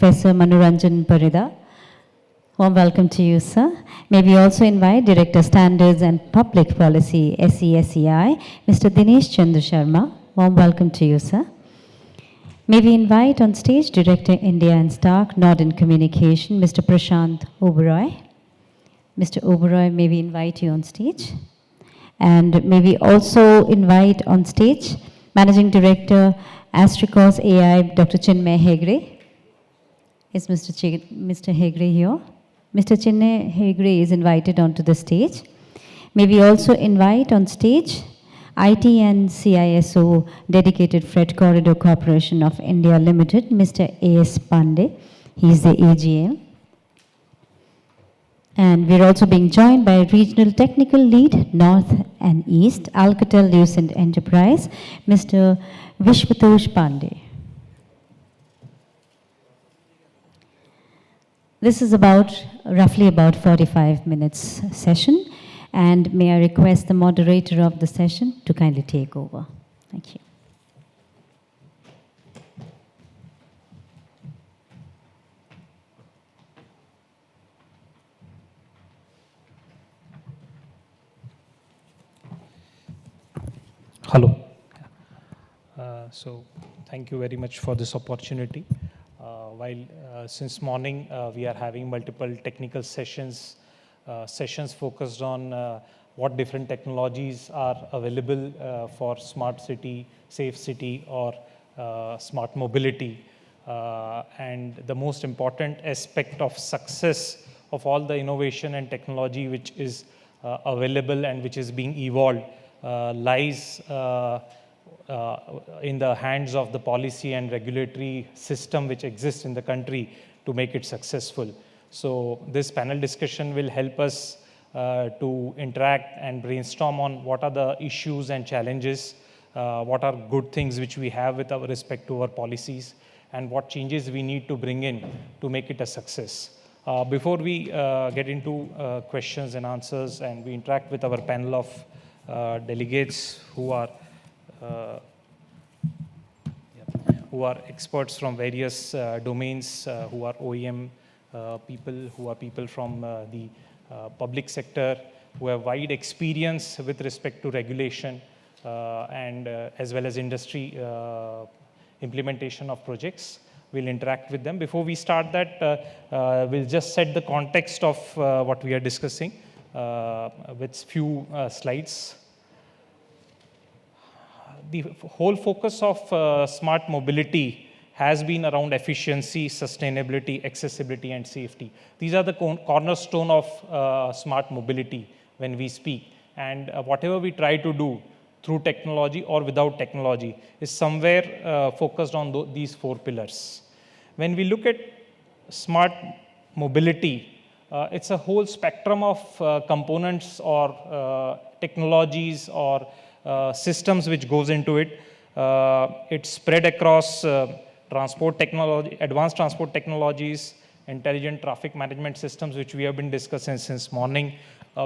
Professor Manoranjan Parida. Warm welcome to you, sir. May we also invite Director Standards and Public Policy, SESEI, Mr. Dinesh Chandra Sharma. Warm welcome to you, sir. May we invite on stage Director India and STARK, Norden Communication, Mr. Prashant Oberoi. Mr. Oberoi, may we invite you on stage. And may we also invite on stage Managing Director, Astrikos.Ai, Dr. Chinmay Hegre. Is Mr. Hegre here? Mr. Chinmay Hegre is invited onto the stage. May we also invite on stage IT and CISO Dedicated Freight Corridor Corporation of India Limited, Mr. A.S. Pandey. He is the AGM. And we're also being joined by Regional Technical Lead, North and East, Alcatel-Lucent Enterprise, Mr. Vishwatosh Pandey. This is roughly about 45 minutes session, and may I request the moderator of the session to kindly take over. Thank you. Hello. So thank you very much for this opportunity. Since morning we are having multiple technical sessions focused on what different technologies are available for smart city, safe city, or smart mobility. And the most important aspect of success of all the innovation and technology which is available and which is being evolved lies in the hands of the policy and regulatory system which exists in the country to make it successful. So this panel discussion will help us to interact and brainstorm on what are the issues and challenges, what are good things which we have with our respect to our policies, and what changes we need to bring in to make it a success. Before we get into questions and answers and we interact with our panel of delegates who are experts from various domains, who are OEM people, who are people from the public sector, who have wide experience with respect to regulation and as well as industry implementation of projects. We'll interact with them. Before we start that, we'll just set the context of what we are discussing with few slides. The whole focus of smart mobility has been around efficiency, sustainability, accessibility, and safety. These are the cornerstone of smart mobility when we speak. And whatever we try to do through technology or without technology is somewhere focused on these four pillars. When we look at smart mobility, it's a whole spectrum of components or technologies or systems which goes into it. It's spread across transport technology, advanced transport technologies, intelligent traffic management systems, which we have been discussing since morning.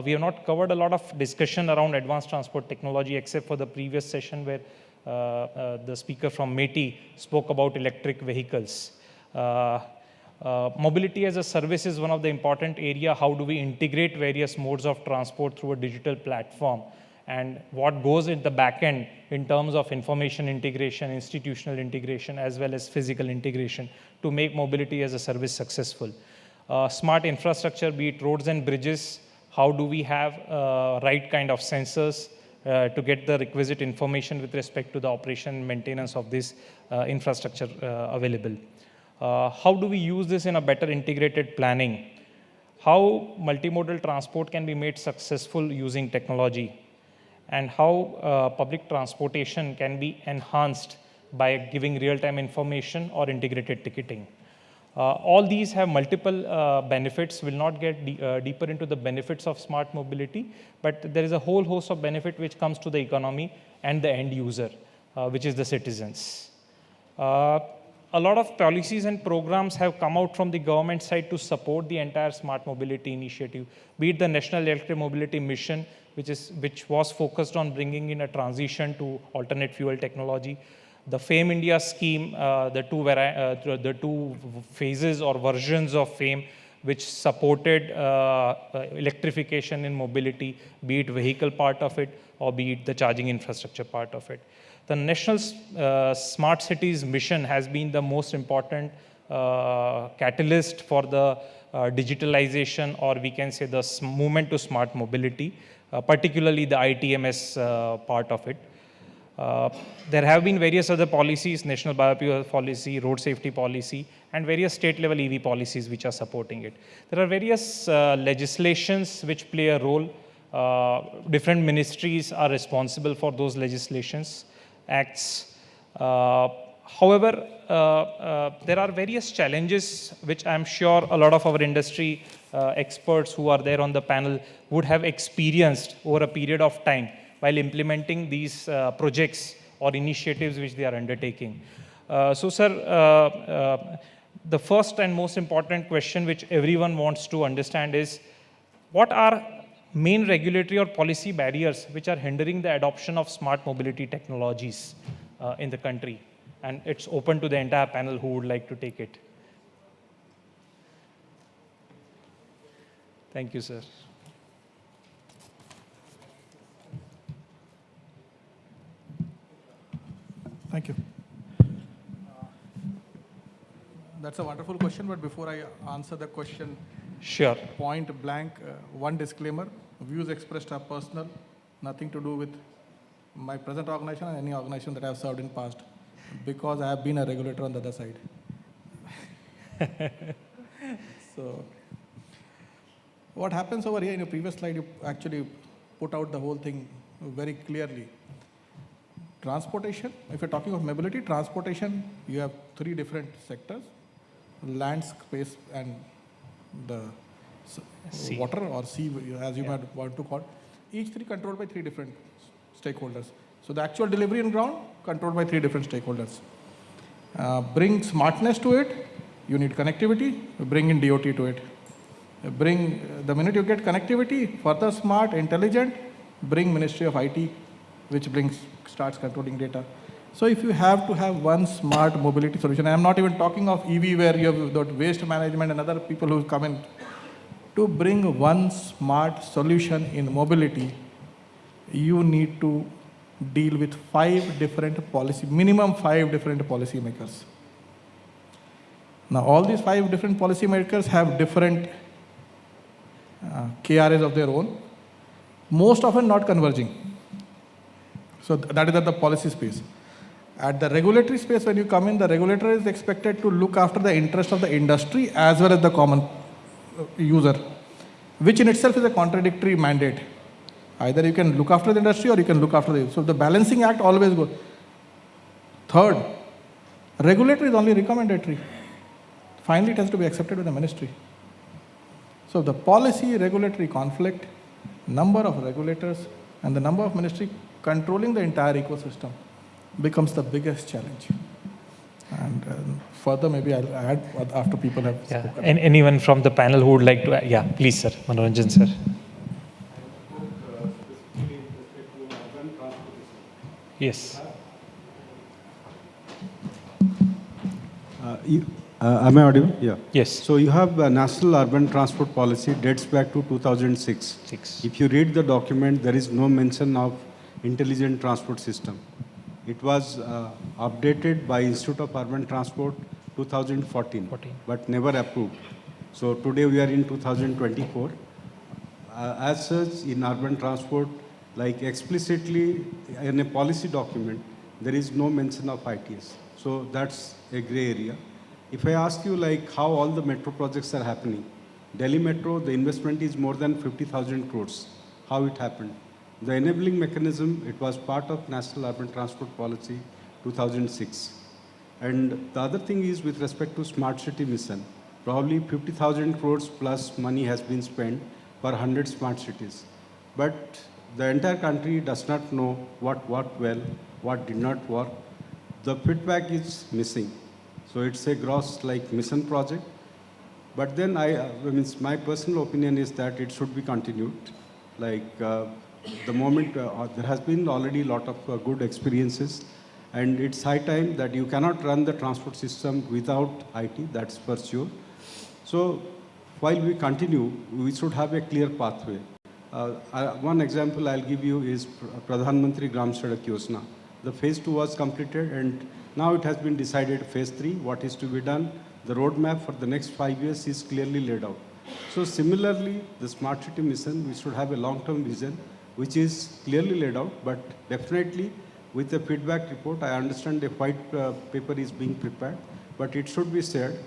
We have not covered a lot of discussion around advanced transport technology except for the previous session where the speaker from MeitY spoke about electric vehicles. Mobility as a service is one of the important area. How do we integrate various modes of transport through a digital platform? And what goes in the back end in terms of information integration, institutional integration, as well as physical integration to make mobility as a service successful. Smart infrastructure, be it roads and bridges, how do we have right kind of sensors to get the requisite information with respect to the operation and maintenance of this infrastructure available. How do we use this in a better integrated planning? How multimodal transport can be made successful using technology? And how public transportation can be enhanced by giving real-time information or integrated ticketing. All these have multiple benefits. We'll not get deeper into the benefits of smart mobility, but there is a whole host of benefit which comes to the economy and the end user, which is the citizens. A lot of policies and programs have come out from the government side to support the entire smart mobility initiative, be it the National Electric Mobility Mission, which was focused on bringing in a transition to alternate fuel technology, The FAME India scheme, the two phases or versions of FAME, which supported electrification in mobility, be it vehicle part of it or be it the charging infrastructure part of it. The National Smart Cities mission has been the most important catalyst for the digitalization, or we can say the movement to smart mobility, particularly the ITMS part of it. There have been various other policies, national biofuel policy, road safety policy, and various state level EV policies which are supporting it. There are various legislations which play a role. Different ministries are responsible for those legislations, acts. However, there are various challenges which I'm sure a lot of our industry experts who are there on the panel would have experienced over a period of time while implementing these projects or initiatives which they are undertaking. So, sir, the first and most important question which everyone wants to understand is, what are main regulatory or policy barriers which are hindering the adoption of smart mobility technologies in the country? And it's open to the entire panel who would like to take it. Thank you, sir. Thank you. That's a wonderful question, but before I answer the question, Sure. point blank, one disclaimer: views expressed are personal, nothing to do with my present organization and any organization that I have served in past, because I have been a regulator on the other side. So, what happens over here, in your previous slide, you actually put out the whole thing very clearly. Transportation, if you're talking of mobility, transportation, you have three different sectors: land, space, and the Sea. water or sea, as you might want to call it. Each three controlled by three different stakeholders. So the actual delivery on ground controlled by three different stakeholders. Bring smartness to it, you need connectivity, bring in DOT to it. The minute you get connectivity, further smart, intelligent, bring Ministry of IT, which starts controlling data. So if you have to have one smart mobility solution, I'm not even talking of EV where you have got waste management and other people who come in. To bring one smart solution in mobility, you need to deal with minimum five different policy makers. Now all these five different policy makers have different KRAs of their own, most often not converging. So that is at the policy space. At the regulatory space, when you come in, the regulator is expected to look after the interest of the industry as well as the common user, which in itself is a contradictory mandate. Either you can look after the industry or you can look after the user. So the balancing act always goes. Third, regulator is only recommendatory. Finally, it has to be accepted by the ministry. So the policy regulatory conflict, number of regulators, and the number of ministry controlling the entire ecosystem becomes the biggest challenge. And further, maybe I'll add after people have spoken. And anyone from the panel who would like to add? Yeah, please, sir. Manoranjan, sir. Yes. Am I audible? Yeah. Yes. So you have a National Urban Transport Policy dates back to 2006. If you read the document, there is no mention of intelligent transport system. It was updated by Institute of Urban Transport 2014, but never approved. So today we are in 2024. As such, in urban transport, like explicitly in a policy document, there is no mention of ITS. So that's a gray area. If I ask you like how all the metro projects are happening, Delhi Metro, the investment is more than 50,000 crores. How it happened? The enabling mechanism, it was part of National Urban Transport Policy 2006. And the other thing is with respect to Smart City Mission, probably 50,000 crores plus money has been spent for 100 smart cities. But the entire country does not know what worked well, what did not work. The feedback is missing. So it's a gross like mission project. But then my personal opinion is that it should be continued. Like the moment there has been already a lot of good experiences. And it's high time that you cannot run the transport system without IT, that's for sure. So while we continue, we should have a clear pathway. One example I'll give you is Pradhan Mantri Gram Sadak Yojana. The phase 2 was completed and now it has been decided phase 3, what is to be done. The roadmap for the next 5 years is clearly laid out. So similarly, the Smart City mission, we should have a long-term vision, which is clearly laid out, but definitely with the feedback report, I understand a white paper is being prepared, but it should be said,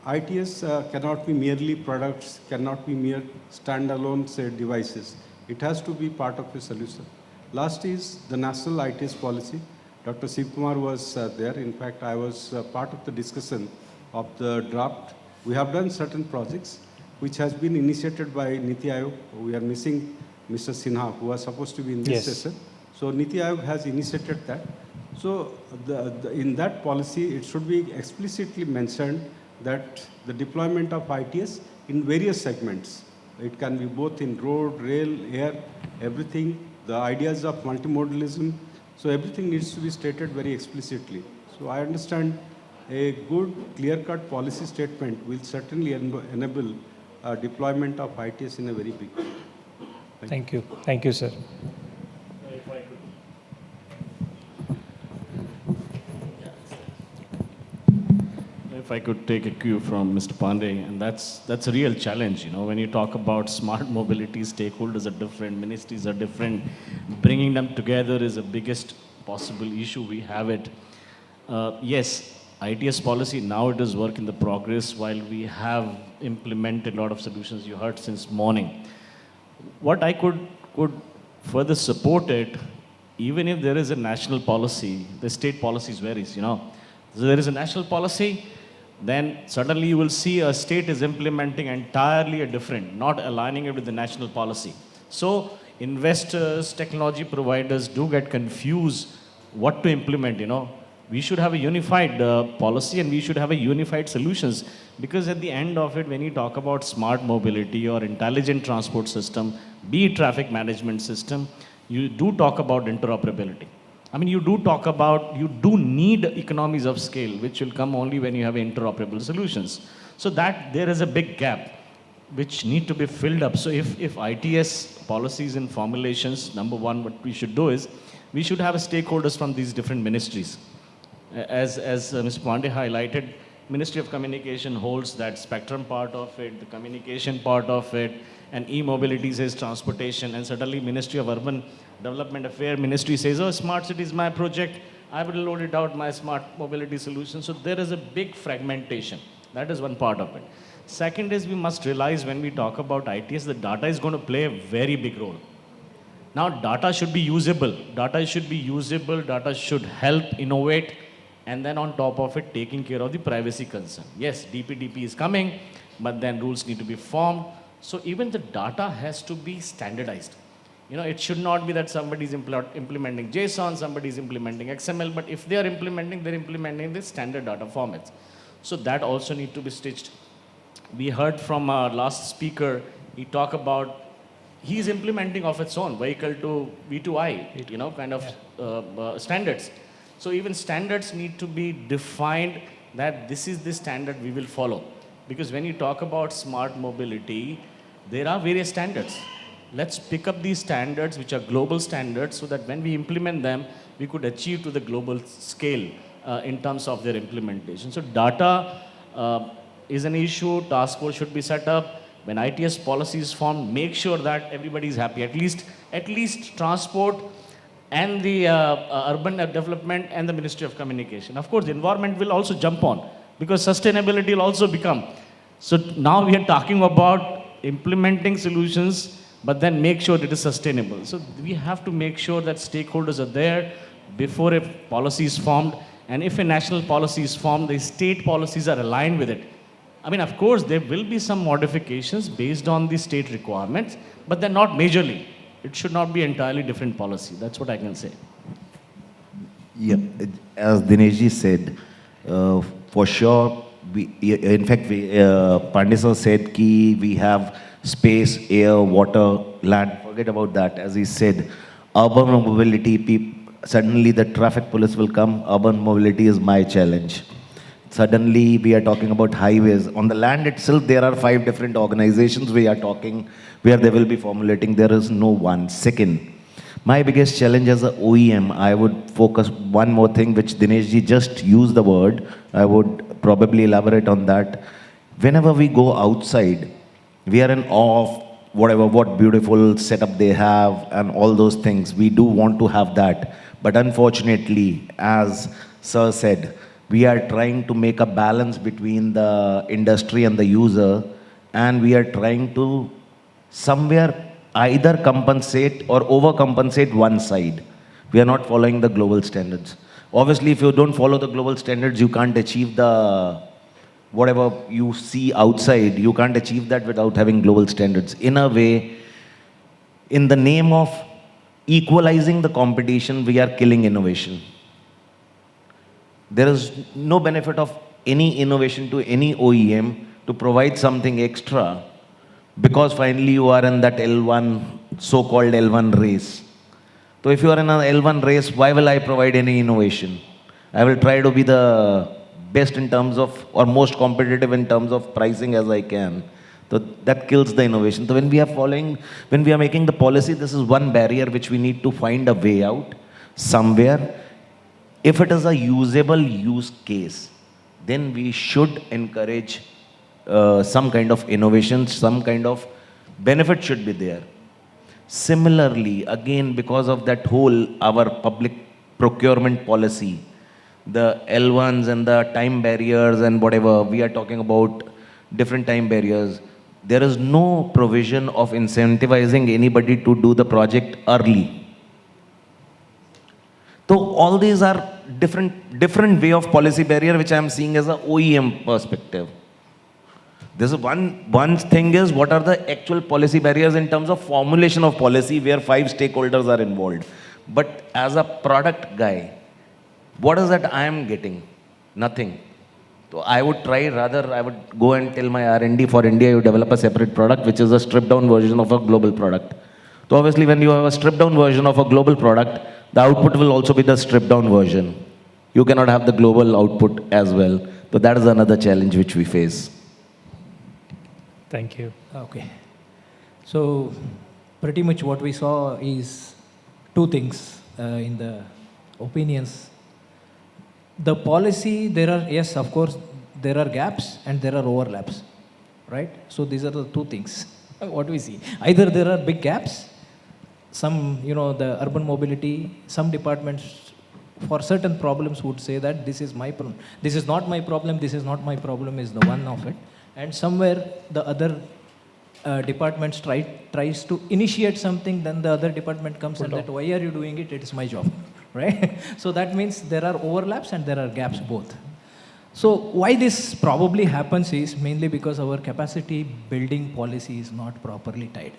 ITS cannot be merely products, cannot be mere standalone, say, devices. It has to be part of a solution. Last is the national ITS policy. Dr. Shiv Kumar was there. In fact, I was part of the discussion of the draft. We have done certain projects which has been initiated by NITI Aayog. We are missing Mr. Sinha, who was supposed to be in this session. So NITI Aayog has initiated that. So in that policy, it should be explicitly mentioned that the deployment of ITS in various segments. It can be both in road, rail, air, everything, the ideas of multimodalism. So everything needs to be stated very explicitly. So I understand a good, clear-cut policy statement will certainly enable deployment of ITS in a very big way. Thank you. Thank you, sir. If I could take a cue from Mr. Pandey, and that's a real challenge, you know, when you talk about smart mobility, stakeholders are different, ministries are different, bringing them together is the biggest possible issue we have it. Yes, ITS policy, now it is work in the progress while we have implemented a lot of solutions you heard since morning. What I could further support it, even if there is a national policy, the state policies varies, you know. So there is a national policy, then suddenly you will see a state is implementing entirely a different, not aligning it with the national policy. So investors, technology providers do get confused what to implement, you know. We should have a unified policy and we should have a unified solutions, because at the end of it, when you talk about smart mobility or intelligent transport system, be it traffic management system, you do talk about interoperability. I mean, you do talk about, you do need economies of scale, which will come only when you have interoperable solutions. So that there is a big gap which need to be filled up. So if ITS policies and formulations, number one, what we should do is, we should have stakeholders from these different ministries. As Mr. Pandey highlighted, Ministry of Communication holds that spectrum part of it, the communication part of it, and e-mobility says transportation, and suddenly Ministry of Urban Development Affairs Ministry says, oh, smart city is my project, I will load it out, my smart mobility solution. So there is a big fragmentation. That is one part of it. Second is, we must realize when we talk about ITS, the data is going to play a very big role. Now, data should be usable. Data should be usable, data should help innovate, and then on top of it, taking care of the privacy concern. Yes, DPDP is coming, but then rules need to be formed. So even the data has to be standardized. You know, it should not be that somebody is implementing JSON, somebody is implementing XML, but if they are implementing, they're implementing the standard data formats. So that also need to be stitched. We heard from our last speaker, he talked about, he's implementing of its own vehicle to V2I, you know, kind of standards. So even standards need to be defined that this is the standard we will follow. Because when you talk about smart mobility, there are various standards. Let's pick up these standards, which are global standards, so that when we implement them, we could achieve to the global scale in terms of their implementation. So data is an issue, task force should be set up. When ITS policy is formed, make sure that everybody is happy. At least transport and the urban development and the Ministry of Communication. Of course, the environment will also jump on, because sustainability will also become. So now we are talking about implementing solutions, but then make sure it is sustainable. So we have to make sure that stakeholders are there before a policy is formed. And if a national policy is formed, the state policies are aligned with it. I mean, of course, there will be some modifications based on the state requirements, but they're not majorly. It should not be entirely different policy. That's what I can say. Yeah, as Dineshji said, for sure, Pandey sir said ki we have space, air, water, land. Forget about that. As he said, urban mobility, suddenly the traffic police will come. Urban mobility is my challenge. Suddenly we are talking about highways. On the land itself, there are 5 different organizations we are talking where they will be formulating. There is no one. Second, my biggest challenge as a OEM, I would focus one more thing which Dineshji just used the word. I would probably elaborate on that. Whenever we go outside, we are in awe of what beautiful setup they have and all those things. We do want to have that. But unfortunately, as Sir said, we are trying to make a balance between the industry and the user, and we are trying to somewhere either compensate or overcompensate one side. We are not following the global standards. Obviously, if you don't follow the global standards, you can't achieve the whatever you see outside, you can't achieve that without having global standards. In a way, in the name of equalizing the competition, we are killing innovation. There is no benefit of any innovation to any OEM to provide something extra because finally you are in that L1, so-called L1 race. So if you are in an L1 race, why will I provide any innovation? I will try to be the best in terms of, or most competitive in terms of pricing as I can. So that kills the innovation. So when we are making the policy, this is one barrier which we need to find a way out somewhere. If it is a usable use case, then we should encourage some kind of innovation, some kind of benefit should be there. Similarly, again, because of that whole, our public procurement policy, the L1s and the time barriers and whatever, we are talking about different time barriers. There is no provision of incentivizing anybody to do the project early. So all these are different way of policy barrier which I am seeing as a OEM perspective. This is one thing is what are the actual policy barriers in terms of formulation of policy where 5 stakeholders are involved. But as a product guy, what is that I am getting? Nothing. So I would I would go and tell my R&D for India, you develop a separate product which is a stripped down version of a global product. So obviously when you have a stripped down version of a global product, the output will also be the stripped down version. You cannot have the global output as well. So that is another challenge which we face. Thank you. Okay. So pretty much what we saw is 2 things in the opinions. The policy, yes, of course, there are gaps and there are overlaps, right? So these are the 2 things, what we see. Either there are big gaps, some, the urban mobility, some departments for certain problems would say that this is my problem, this is not my problem, this is not my problem is the one of it. And somewhere the other departments tries to initiate something, then the other department comes and that, why are you doing it? It is my job, right? So that means there are overlaps and there are gaps both. So why this probably happens is mainly because our capacity building policy is not properly tied,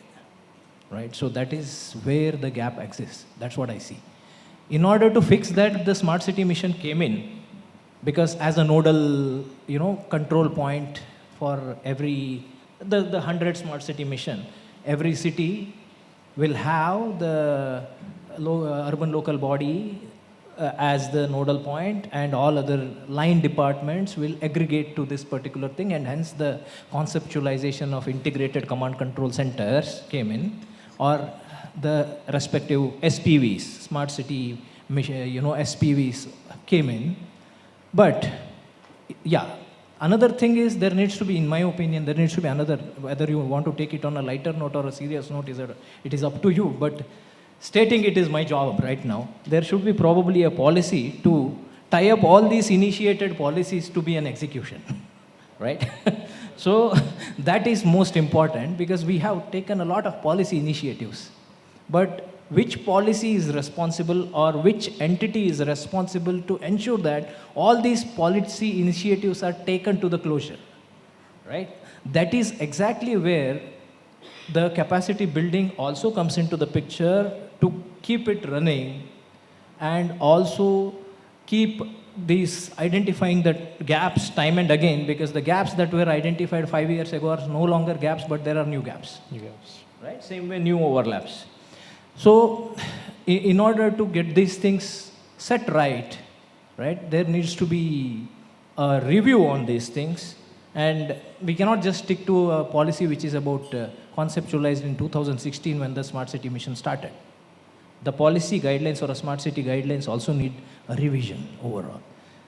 right? So that is where the gap exists. That's what I see. In order to fix that, the smart city mission came in because as a nodal, control point for the 100 smart city mission, every city will have the urban local body as the nodal point, and all other line departments will aggregate to this particular thing, and hence the conceptualization of integrated command control centers came in, or the respective SPVs, smart city mission, SPVs came in. But yeah, another thing is there needs to be, in my opinion, there needs to be another, whether you want to take it on a lighter note or a serious note, it is up to you. But stating it is my job right now, there should be probably a policy to tie up all these initiated policies to be an execution, right? So that is most important because we have taken a lot of policy initiatives. But which policy is responsible or which entity is responsible to ensure that all these policy initiatives are taken to the closure, right? That is exactly where the capacity building also comes into the picture, to keep it running and also keep these identifying the gaps time and again, because the gaps that were identified 5 years ago are no longer gaps, but there are new gaps. New gaps. Right? Same way, new overlaps. So in order to get these things set right, there needs to be a review on these things. And we cannot just stick to a policy which is about conceptualized in 2016 when the smart city mission started. The policy guidelines or a smart city guidelines also need a revision overall.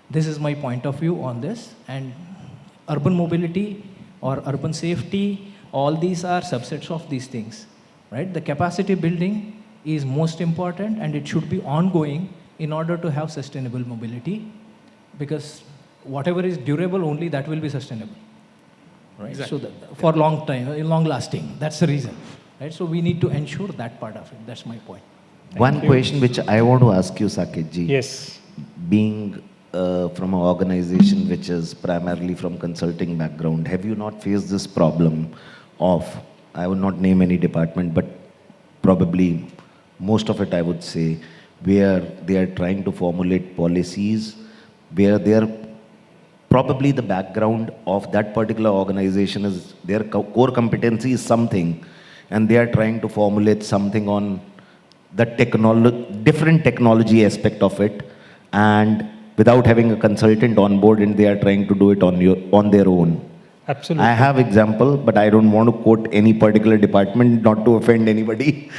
This is my point of view on this. And urban mobility or urban safety, all these are subsets of these things, right? The capacity building is most important, and it should be ongoing in order to have sustainable mobility, because whatever is durable, only that will be sustainable, right? Exactly. So for long time, long lasting, that's the reason, right? So we need to ensure that part of it. That's my point. One question which I want to ask you, Saket ji. Yes. Being from an organization which is primarily from consulting background, have you not faced this problem of, I will not name any department, but probably most of it I would say, where they are trying to formulate policies where they are probably the background of that particular organization is, their core competency is something, and they are trying to formulate something on the different technology aspect of it, and without having a consultant on board, and they are trying to do it on their own. Absolutely. I have example, but I don't want to quote any particular department, not to offend anybody,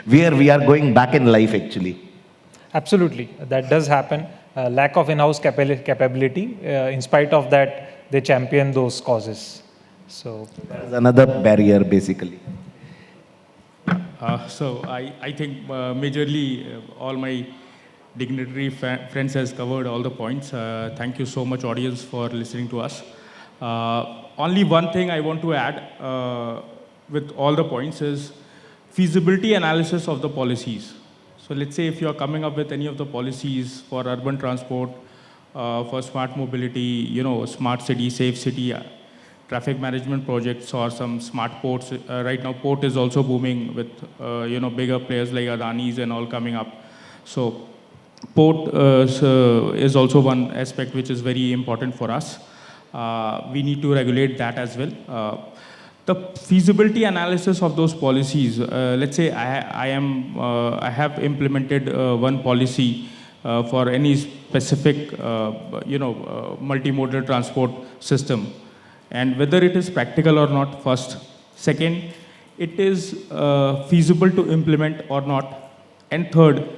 where we are going back in life actually. Absolutely, that does happen. Lack of in-house capability. In spite of that, they champion those causes. So That is another barrier basically. So I think majorly all my dignitary friends has covered all the points. Thank you so much, audience, for listening to us. Only one thing I want to add with all the points is feasibility analysis of the policies. So let's say if you are coming up with any of the policies for urban transport, for smart mobility, smart city, safe city, traffic management projects, or some smart ports. Right now, port is also booming with, bigger players like Adani's and all coming up. So port is also one aspect which is very important for us. We need to regulate that as well. The feasibility analysis of those policies, let's say I have implemented one policy for any specific, multimodal transport system. And whether it is practical or not, first. Second, it is feasible to implement or not. And third,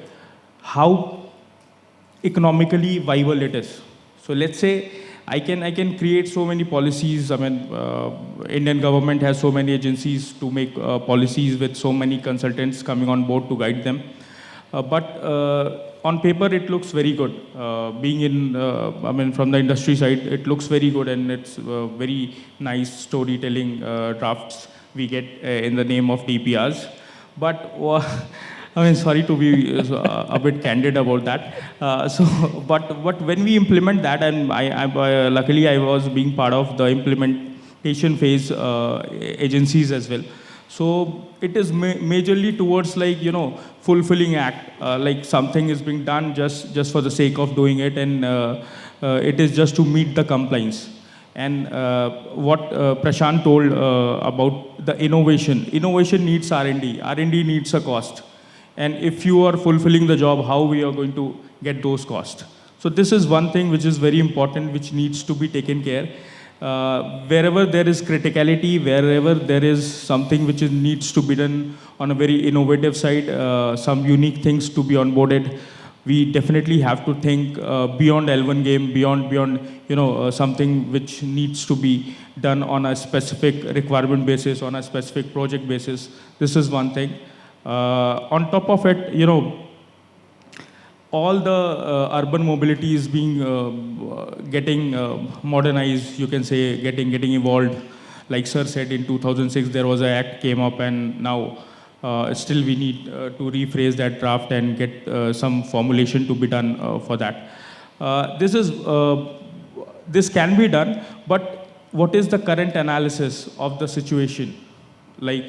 how economically viable it is. So let's say I can create so many policies. I mean, Indian government has so many agencies to make policies with so many consultants coming on board to guide them. But on paper, it looks very good. Being in, from the industry side, it looks very good, and it's very nice storytelling drafts we get in the name of DPRs. But sorry to be a bit candid about that. But when we implement that, and luckily I was being part of the implementation phase agencies as well. So it is majorly towards fulfilling act, like something is being done just for the sake of doing it, and it is just to meet the compliance. And what Prashant told about the innovation needs R&D. R&D needs a cost. And if you are fulfilling the job, how we are going to get those costs? So this is one thing which is very important, which needs to be taken care. Wherever there is criticality, wherever there is something which needs to be done on a very innovative side, some unique things to be onboarded, we definitely have to think beyond L1 game, beyond something which needs to be done on a specific requirement basis, on a specific project basis. This is one thing. On top of it, all the urban mobility is being getting modernized, you can say, getting evolved. Like sir said, in 2006 there was an act came up, and now still we need to rephrase that draft and get some formulation to be done for that. This can be done, but what is the current analysis of the situation? Like,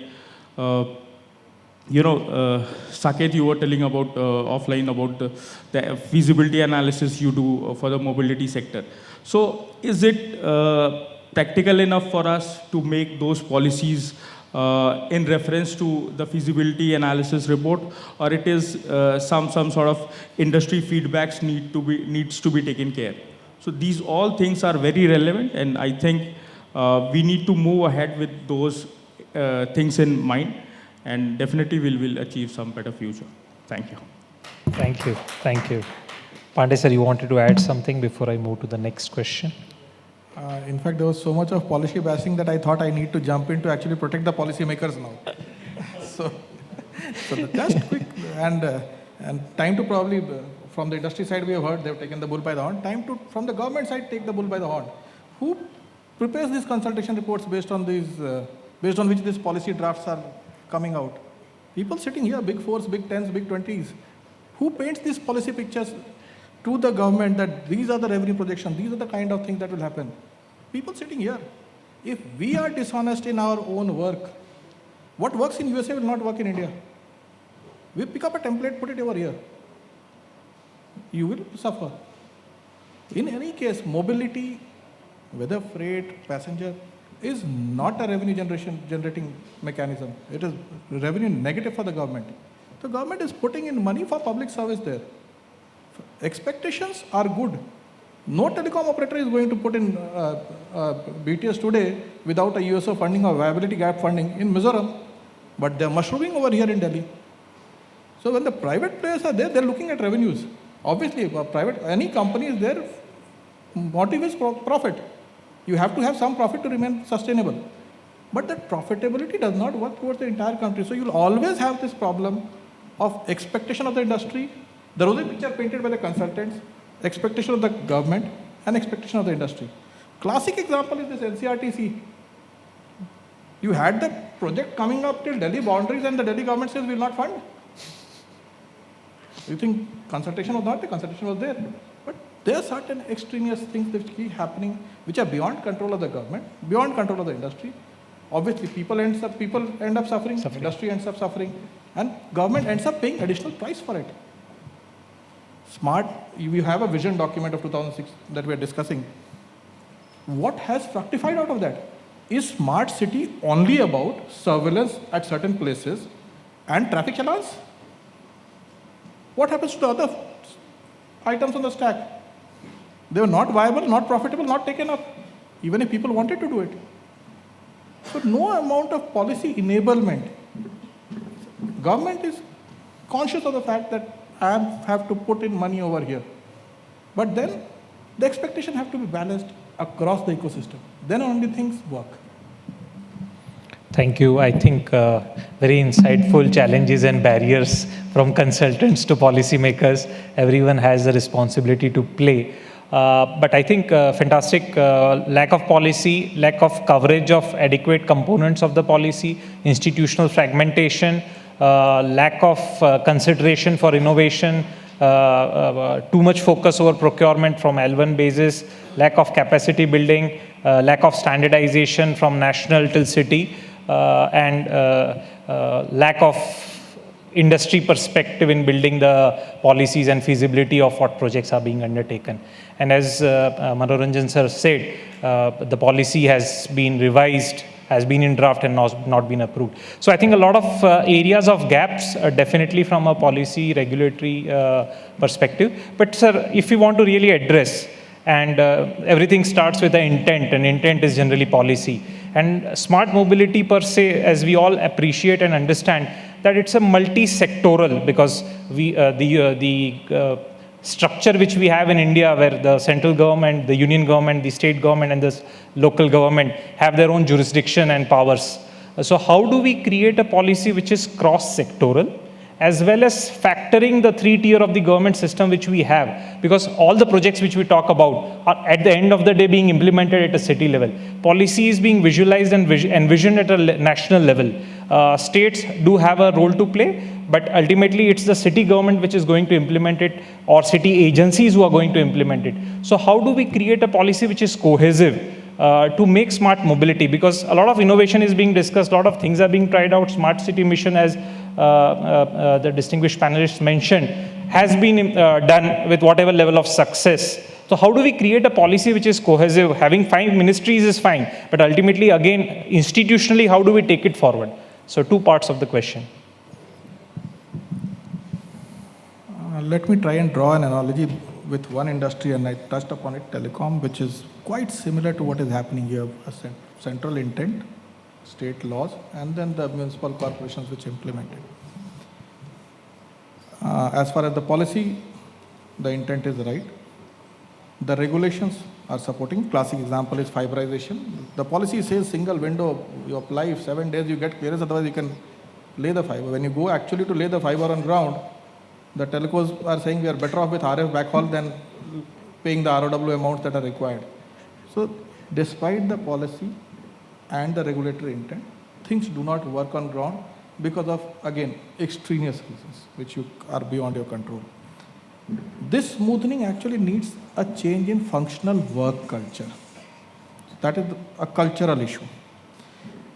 Saket, you were telling about offline about the feasibility analysis you do for the mobility sector. So is it practical enough for us to make those policies in reference to the feasibility analysis report, or it is some sort of industry feedbacks needs to be taken care. So these all things are very relevant, and I think we need to move ahead with those things in mind, and definitely we will achieve some better future. Thank you. Thank you. Thank you. Pandey sir, you wanted to add something before I move to the next question? In fact, there was so much of policy bashing that I thought I need to jump in to actually protect the policymakers now. so just quick, and time to probably, from the industry side we have heard they've taken the bull by the horn. Time to, from the government side, take the bull by the horn. Who prepares these consultation reports based on which these policy drafts are coming out? People sitting here, big fours, big tens, big 20s. Who paints these policy pictures to the government that these are the revenue projections, these are the kind of things that will happen? People sitting here. If we are dishonest in our own work, what works in USA will not work in India. We pick up a template, put it over here. You will suffer. In any case, mobility, whether freight, passenger, is not a revenue generating mechanism. It is revenue negative for the government. The government is putting in money for public service there. Expectations are good. No telecom operator is going to put in BTS today without a USO funding or viability gap funding in Mizoram, but they're mushrooming over here in Delhi. So when the private players are there, they're looking at revenues. Obviously, any company is there, motive is profit. You have to have some profit to remain sustainable. But that profitability does not work towards the entire country. So you'll always have this problem of expectation of the industry, the rosy picture painted by the consultants, expectation of the government, and expectation of the industry. Classic example is this NCRTC. You had the project coming up till Delhi boundaries and the Delhi government says we will not fund. You think consultation was not there? Consultation was there. But there are certain extraneous things that keep happening which are beyond control of the government, beyond control of the industry. Obviously, people end up suffering, industry ends up suffering, and government ends up paying additional price for it. We have a vision document of 2006 that we are discussing. What has fructified out of that? Is smart city only about surveillance at certain places and traffic challans? What happens to the other items on the stack? They were not viable, not profitable, not taken up, even if people wanted to do it. So no amount of policy enablement. Government is conscious of the fact that I have to put in money over here. But then the expectation have to be balanced across the ecosystem. Then only things work. Thank you. I think very insightful challenges and barriers from consultants to policymakers. Everyone has a responsibility to play. But I think fantastic lack of policy, lack of coverage of adequate components of the policy, institutional fragmentation, lack of consideration for innovation, too much focus over procurement from L1 basis, lack of capacity building, lack of standardization from national till city, and lack of industry perspective in building the policies and feasibility of what projects are being undertaken. And as Manoranjan sir said, the policy has been revised, has been in draft and not been approved. So I think a lot of areas of gaps definitely from a policy regulatory perspective. But sir, if you want to really address, and everything starts with the intent, and intent is generally policy. And smart mobility per se, as we all appreciate and understand, that it's a multi-sectoral, because the structure which we have in India, where the central government, the union government, the state government, and the local government have their own jurisdiction and powers. So how do we create a policy which is cross-sectoral, as well as factoring the three tier of the government system which we have? Because all the projects which we talk about are at the end of the day being implemented at a city level. Policy is being visualized and envisioned at a national level. States do have a role to play, but ultimately it's the city government which is going to implement it, or city agencies who are going to implement it. So how do we create a policy which is cohesive to make smart mobility? Because a lot of innovation is being discussed, a lot of things are being tried out. Smart city mission, as the distinguished panelists mentioned, has been done with whatever level of success. So how do we create a policy which is cohesive? Having 5 ministries is fine, but ultimately, again, institutionally, how do we take it forward? So 2 parts of the question. Let me try and draw an analogy with one industry, and I touched upon it, telecom, which is quite similar to what is happening here. A central intent, state laws, and then the municipal corporations which implement it. As far as the policy, the intent is right. The regulations are supporting. Classic example is fiberization. The policy says single window, you apply, if 7 days you get clearance, otherwise you can lay the fiber. When you go actually to lay the fiber on ground, the telcos are saying we are better off with RF backhaul than paying the ROW amounts that are required. So despite the policy and the regulatory intent, things do not work on ground because of, again, extraneous reasons which are beyond your control. This smoothing actually needs a change in functional work culture. That is a cultural issue.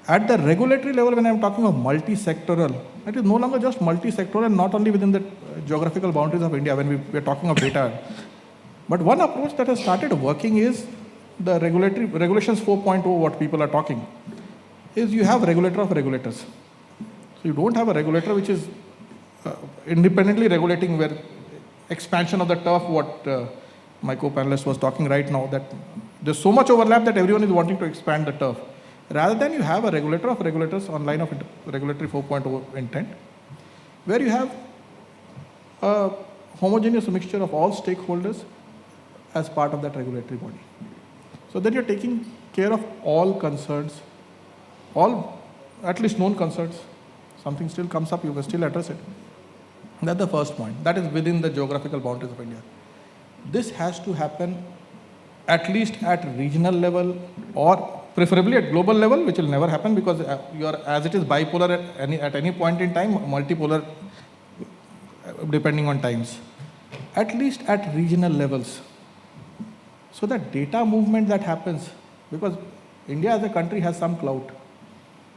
At the regulatory level, when I'm talking of multi-sectoral, it is no longer just multi-sectoral and not only within the geographical boundaries of India when we're talking of data. But one approach that has started working is the regulations 4.0, what people are talking, is you have regulator of regulators. So you don't have a regulator which is independently regulating where expansion of the turf, what my co-panelist was talking right now, that there's so much overlap that everyone is wanting to expand the turf. Rather than you have a regulator of regulators on line of regulatory 4.0 intent, where you have a homogeneous mixture of all stakeholders as part of that regulatory body. So then you're taking care of all concerns, all at least known concerns. Something still comes up, you can still address it. That's the first point. That is within the geographical boundaries of India. This has to happen at least at regional level or preferably at global level, which will never happen because you are, as it is bipolar at any point in time, multipolar depending on times. At least at regional levels. So that data movement that happens, because India as a country has some clout.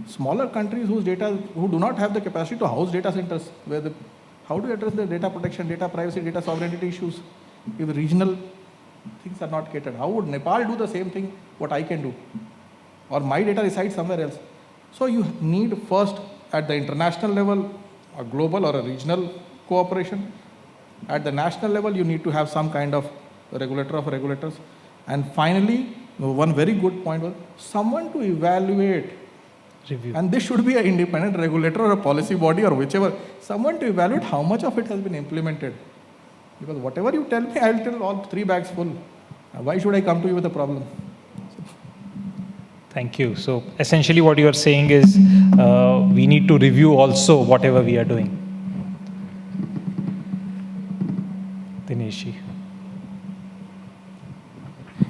Smaller countries who do not have the capacity to house data centers, how do you address the data protection, data privacy, data sovereignty issues if regional things are not catered? How would Nepal do the same thing what I can do? Or my data resides somewhere else. So you need first at the international level, a global or a regional cooperation. At the national level, you need to have some kind of regulator of regulators. And finally, one very good point was someone to evaluate. Review. And this should be an independent regulator or a policy body or whichever, someone to evaluate how much of it has been implemented. Because whatever you tell me, I'll tell all 3 bags full. Why should I come to you with a problem? Thank you. So essentially what you are saying is we need to review also whatever we are doing. Dinesh.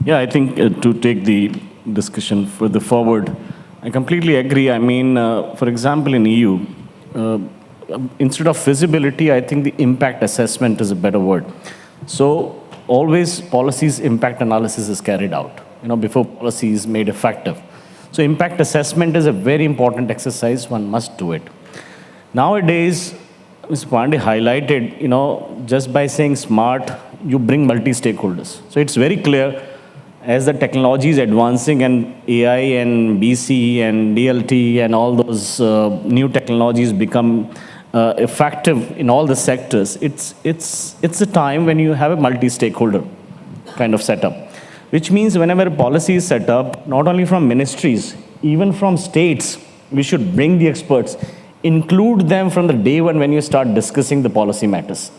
Yeah, I think to take the discussion further forward, I completely agree. I mean, for example, in EU, instead of feasibility, I think the impact assessment is a better word. So always policies impact analysis is carried out, before policy is made effective. So impact assessment is a very important exercise. One must do it. Nowadays, Mr. Pandey highlighted, just by saying smart, you bring multi-stakeholders. So it's very clear as the technology is advancing and AI and BC and DLT and all those new technologies become effective in all the sectors, it's a time when you have a multi-stakeholder kind of setup. Which means whenever a policy is set up, not only from ministries, even from states, we should bring the experts, include them from the day one when you start discussing the policy matters.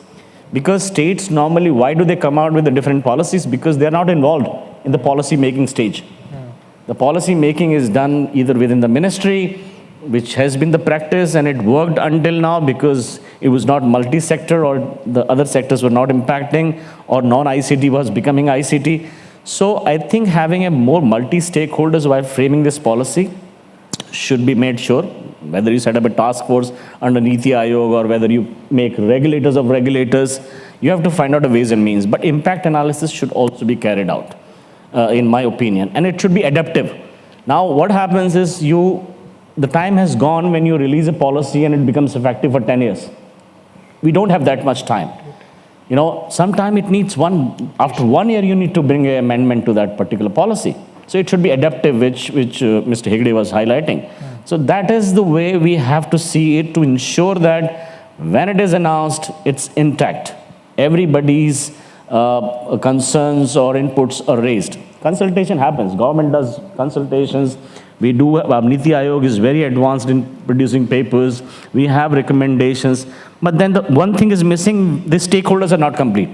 Because states normally, why do they come out with the different policies? Because they're not involved in the policy making stage. The policy making is done either within the ministry, which has been the practice and it worked until now because it was not multi-sector or the other sectors were not impacting or non-ICT was becoming ICT. So I think having a more multi-stakeholders while framing this policy should be made sure, whether you set up a task force under NITI Aayog or whether you make regulators of regulators, you have to find out a ways and means. But impact analysis should also be carried out, in my opinion, and it should be adaptive. Now what happens is the time has gone when you release a policy and it becomes effective for 10 years. We don't have that much time. sometime it needs after 1 year, you need to bring an amendment to that particular policy. So it should be adaptive, which Mr. Hegde was highlighting. So that is the way we have to see it, to ensure that when it is announced, it's intact. Everybody's concerns or inputs are raised. Consultation happens. Government does consultations. We do. NITI Aayog is very advanced in producing papers. We have recommendations. But then the one thing is missing, the stakeholders are not complete.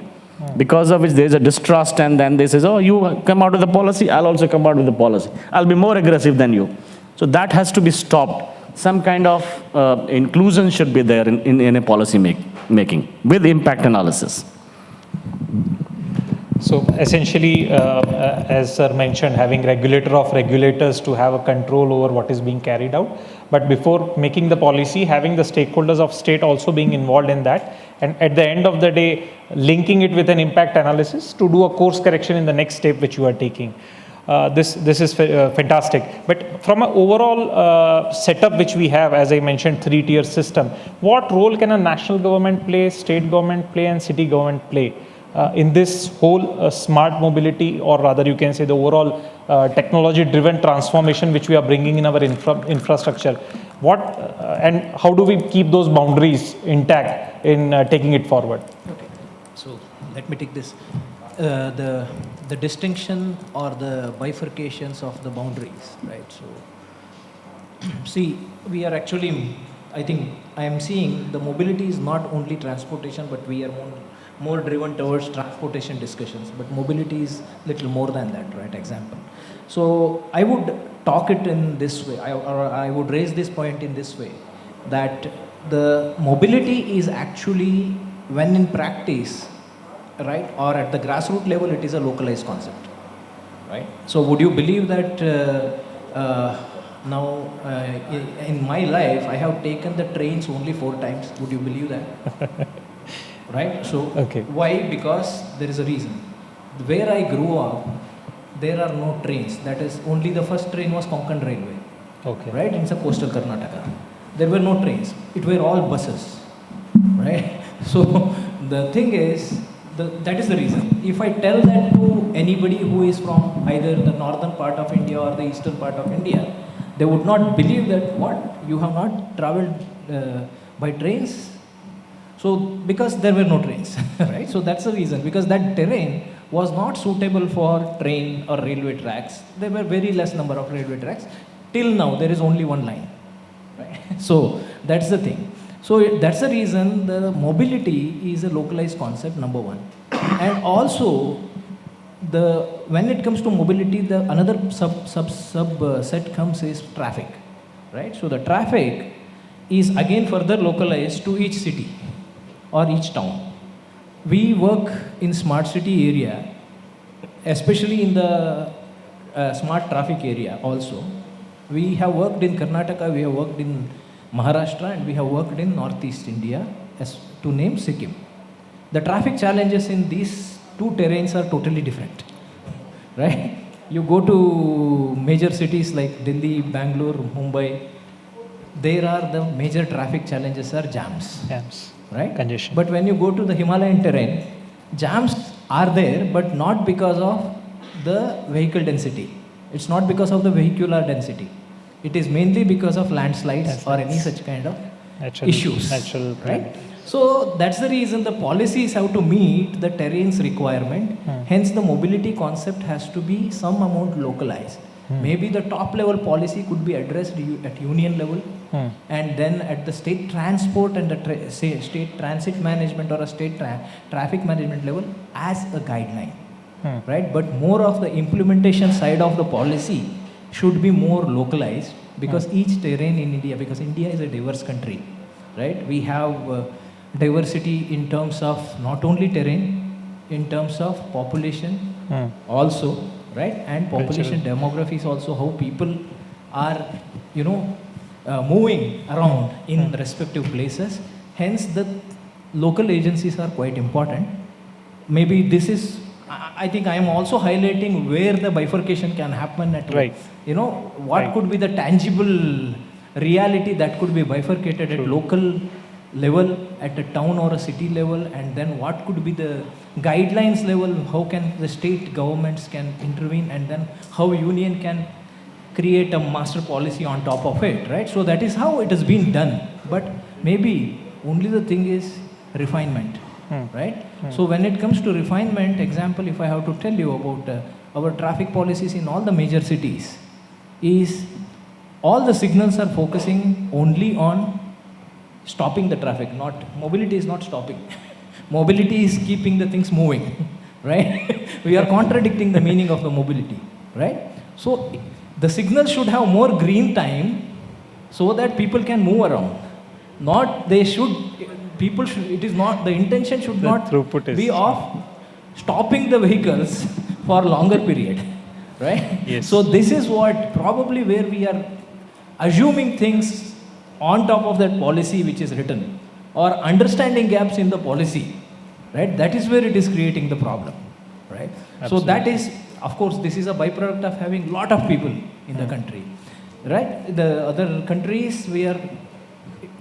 Because of which there is a distrust, and then they say, oh, you come out with the policy, I'll also come out with the policy. I'll be more aggressive than you. So that has to be stopped. Some kind of inclusion should be there in a policy making with impact analysis. So essentially, as sir mentioned, having regulator of regulators to have a control over what is being carried out. But before making the policy, having the stakeholders of state also being involved in that. And at the end of the day, linking it with an impact analysis to do a course correction in the next step which you are taking. This is fantastic. But from an overall setup which we have, as I mentioned, 3-tier system, what role can a national government play, state government play, and city government play in this whole smart mobility, or rather you can say the overall technology-driven transformation which we are bringing in our infrastructure? What and how do we keep those boundaries intact in taking it forward? Okay, so let me take this. The distinction or the bifurcations of the boundaries, right? So, see, we are actually, I think I am seeing the mobility is not only transportation, but we are more driven towards transportation discussions. But mobility is little more than that, right? Example. So I would talk it in this way, or I would raise this point in this way, that the mobility is actually, when in practice, right, or at the grassroots level, it is a localized concept, right? So would you believe that now in my life, I have taken the trains only 4 times? Would you believe that? Right? So why? Because there is a reason. Where I grew up, there are no trains. That is, only the first train was Konkan Railway. Okay. Right? In coastal Karnataka. There were no trains. It were all buses. Right? So the thing is, that is the reason. If I tell that to anybody who is from either the northern part of India or the eastern part of India, they would not believe that, what? You have not traveled by trains? So, because there were no trains, right? So that's the reason, because that terrain was not suitable for train or railway tracks. There were very less number of railway tracks. Till now, there is only one line, right? So that's the thing. So that's the reason the mobility is a localized concept, number one. And also, when it comes to mobility, the another subset comes is traffic, right? So the traffic is again further localized to each city or each town. We work in smart city area, especially in the smart traffic area also. We have worked in Karnataka, we have worked in Maharashtra, and we have worked in Northeast India, as to name Sikkim. The traffic challenges in these 2 terrains are totally different, right? You go to major cities like Delhi, Bangalore, Mumbai, there are the major traffic challenges are jams. Right? Congestion. But when you go to the Himalayan terrain, jams are there, but not because of the vehicle density. It's not because of the vehicular density. It is mainly because of landslides or any such kind of issues. Right? So that's the reason the policies have to meet the terrain's requirement. Hence, the mobility concept has to be some amount localized. Maybe the top level policy could be addressed at union level, and then at the state transport and the state transit management or a state traffic management level as a guideline, right? But more of the implementation side of the policy should be more localized, because each terrain in India, because India is a diverse country, right? We have diversity in terms of not only terrain, in terms of population also, right? And population demographies also, how people are, moving around in respective places. Hence, the local agencies are quite important. Maybe this is, I think I am also highlighting where the bifurcation can happen at, what could be the tangible reality that could be bifurcated at local level, at a town or a city level, and then what could be the guidelines level, how can the state governments can intervene, and then how union can create a master policy on top of it, right? So that is how it has been done. But maybe only the thing is refinement, right? So when it comes to refinement, example, if I have to tell you about our traffic policies in all the major cities, is all the signals are focusing only on stopping the traffic, not mobility is not stopping. Mobility is keeping the things moving, right? We are contradicting the meaning of the mobility, right? So the signal should have more green time so that people can move around. Not they should, people should, it is not, the intention should not be of stopping the vehicles for longer period, right? Yes. So this is what probably where we are assuming things on top of that policy which is written, or understanding gaps in the policy, right? That is where it is creating the problem, right? So that is, of course, this is a byproduct of having a lot of people in the country, right? The other countries, we are,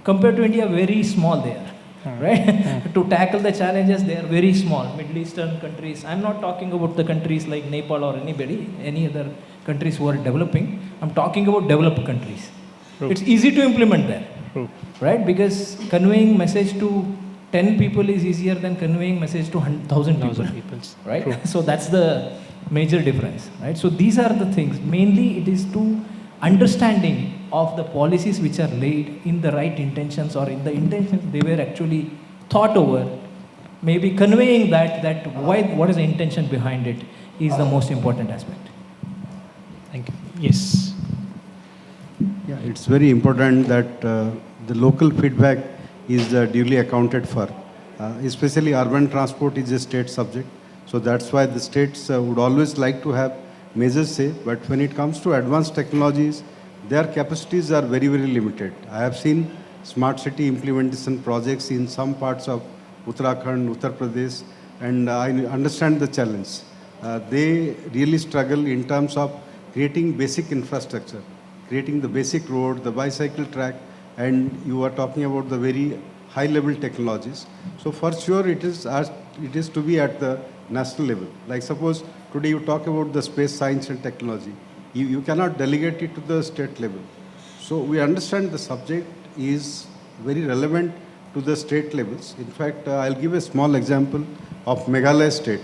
compared to India, very small there, right? To tackle the challenges, they are very small. Middle Eastern countries, I'm not talking about the countries like Nepal or any other countries who are developing. I'm talking about developed countries. It's easy to implement there, right? Because conveying message to 10 people is easier than conveying message to 1,000 people, right? So that's the major difference, right? So these are the things. Mainly it is to understanding of the policies which are laid in the right intentions, or in the intentions they were actually thought over. Maybe conveying that why, what is the intention behind it is the most important aspect. Thank you. Yes. Yeah, it's very important that the local feedback is duly accounted for. Especially urban transport is a state subject. So that's why the states would always like to have major say. But when it comes to advanced technologies, their capacities are very, very limited. I have seen smart city implementation projects in some parts of Uttarakhand, Uttar Pradesh, and I understand the challenge. They really struggle in terms of creating basic infrastructure, creating the basic road, the bicycle track, and you are talking about the very high-level technologies. So for sure, it is to be at the national level. Like suppose today you talk about the space science and technology. You cannot delegate it to the state level. So we understand the subject is very relevant to the state levels. In fact, I'll give a small example of Meghalaya state.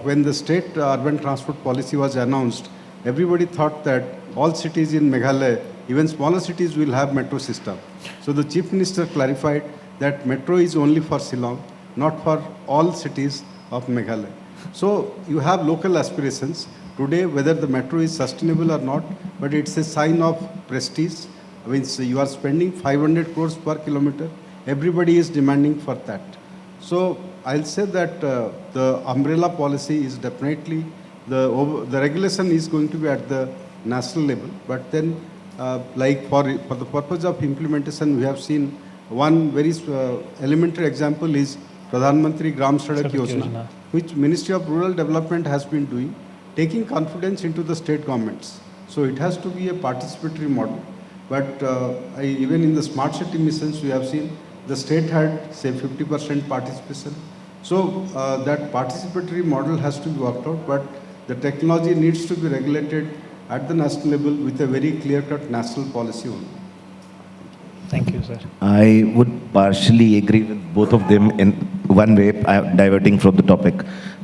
When the state urban transport policy was announced, everybody thought that all cities in Meghalaya, even smaller cities, will have metro system. So the chief minister clarified that metro is only for Shillong, not for all cities of Meghalaya. So you have local aspirations. Today, whether the metro is sustainable or not, but it's a sign of prestige. I mean, so you are spending 500 crores per kilometer. Everybody is demanding for that. So I'll say that the umbrella policy is definitely, the regulation is going to be at the national level. But then, like for the purpose of implementation, we have seen one very elementary example is Pradhan Mantri Gram Sadak Yojana, which Ministry of Rural Development has been doing, taking confidence into the state governments. So it has to be a participatory model. But even in the smart city missions, we have seen the state had, say, 50% participation. So that participatory model has to be worked out, but the technology needs to be regulated at the national level with a very clear-cut national policy only. Thank you, sir. I would partially agree with both of them in one way, diverting from the topic.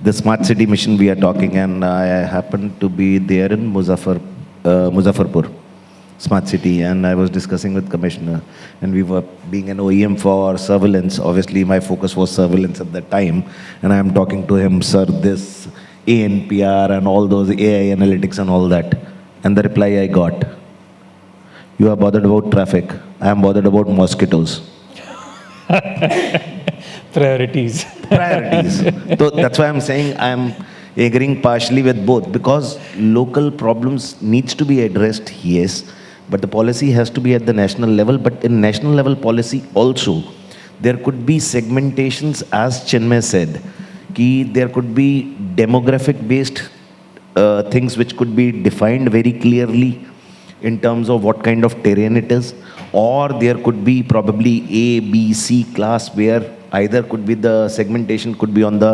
The smart city mission we are talking, and I happened to be there in Muzaffarpur, smart city, and I was discussing with Commissioner, and we were being an OEM for surveillance. Obviously, my focus was surveillance at that time, and I am talking to him, sir, this ANPR and all those AI analytics and all that. And the reply I got, you are bothered about traffic. I am bothered about mosquitoes. Priorities. Priorities. So that's why I'm saying I'm agreeing partially with both, because local problems needs to be addressed, yes, but the policy has to be at the national level. But in national level policy also, there could be segmentations, as Chinmay said, there could be demographic based things which could be defined very clearly in terms of what kind of terrain it is, or there could be probably A, B, C class where either could be the segmentation could be on the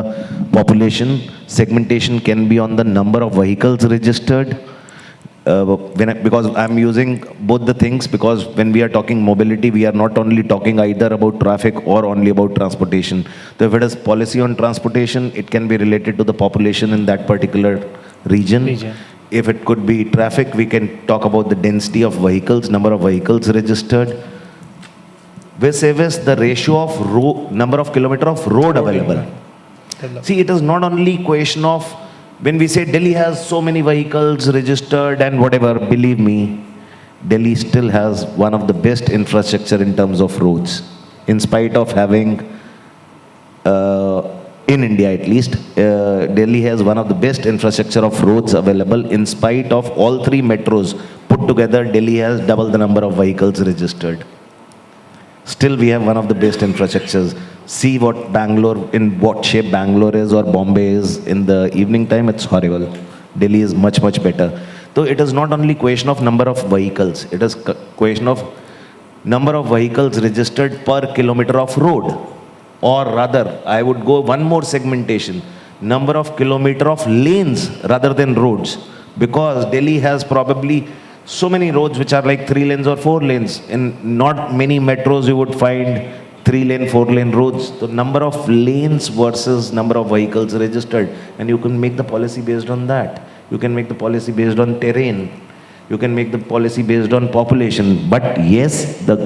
population, segmentation can be on the number of vehicles registered. Because I'm using both the things, because when we are talking mobility, we are not only talking either about traffic or only about transportation. So if it is policy on transportation, it can be related to the population in that particular region. If it could be traffic, we can talk about the density of vehicles, number of vehicles registered. Vis-a-vis the ratio of number of kilometer of road available. See, it is not only question of when we say Delhi has so many vehicles registered and whatever, believe me, Delhi still has one of the best infrastructure in terms of roads. In spite of having, in India at least, Delhi has one of the best infrastructure of roads available. In spite of all three metros put together, Delhi has double the number of vehicles registered. Still, we have one of the best infrastructures. See what Bangalore, in what shape Bangalore is or Bombay is in the evening time, it's horrible. Delhi is much, much better. So it is not only question of number of vehicles, it is question of number of vehicles registered per kilometer of road. Or rather, I would go one more segmentation, number of kilometer of lanes rather than roads. Because Delhi has probably so many roads which are like 3 lanes or 4 lanes. In not many metros you would find 3-lane, 4-lane roads. The number of lanes versus number of vehicles registered. And you can make the policy based on that. You can make the policy based on terrain. You can make the policy based on population. But yes, the